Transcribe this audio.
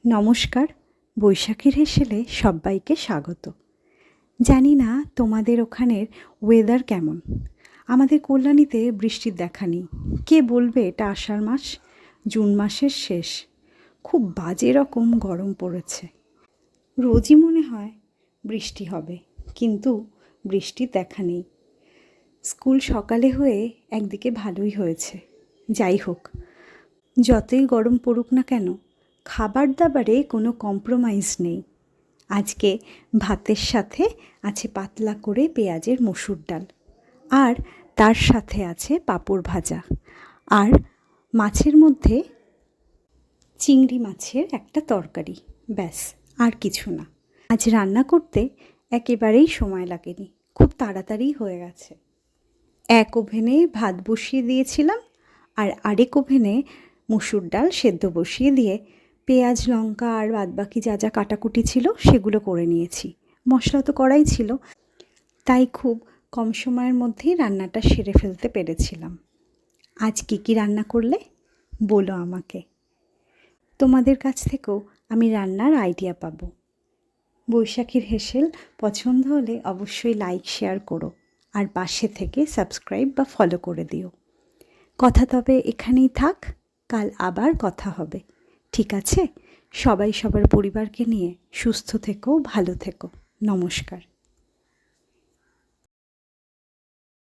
নমস্কার। বৈশাখীর হেসেলে সব্বাইকে স্বাগত। জানি না তোমাদের ওখানের ওয়েদার কেমন। আমাদের কল্যাণীতে বৃষ্টির দেখা নেই। কে বলবে এটা আষাঢ় মাস, জুন মাসের শেষ। খুব বাজে রকম গরম পড়েছে। রোজই মনে হয় বৃষ্টি হবে, কিন্তু বৃষ্টির দেখা নেই। স্কুল সকালে হয়ে একদিকে ভালোই হয়েছে। যাই হোক, যতই গরম পড়ুক না কেন, খাবার দাবারে কোনো কম্প্রোমাইজ নেই। আজকে ভাতের সাথে আছে পাতলা করে পেঁয়াজের মসুর ডাল, আর তার সাথে আছে পাঁপড় ভাজা, আর মাছের মধ্যে চিংড়ি মাছের একটা তরকারি। ব্যাস, আর কিছু না। আজ রান্না করতে একেবারেই সময় লাগেনি, খুব তাড়াতাড়ি হয়ে গেছে। এক ওভেনে ভাত বসিয়ে দিয়েছিলাম, আর আরেক ওভেনে মসুর ডাল সেদ্ধ বসিয়ে দিয়ে পেঁয়াজ লঙ্কা আর বাদবাকি যা যা কাটাকুটি ছিল সেগুলো করে নিয়েছি। মশলা তো করাই ছিল, তাই খুব কম সময়ের মধ্যেই রান্নাটা সেরে ফেলতে পেরেছিলাম। আজ কী কী রান্না করলে বলো আমাকে। তোমাদের কাছ থেকেও আমি রান্নার আইডিয়া পাবো। বৈশাখীর হেসেল পছন্দ হলে অবশ্যই লাইক শেয়ার করো, আর পাশে থেকে সাবস্ক্রাইব বা ফলো করে দিও। কথা তবে এখানেই থাক, কাল আবার কথা হবে, ঠিক আছে? সবাই সবার পরিবারকে নিয়ে সুস্থ থেকো, ভালো থেকো। নমস্কার।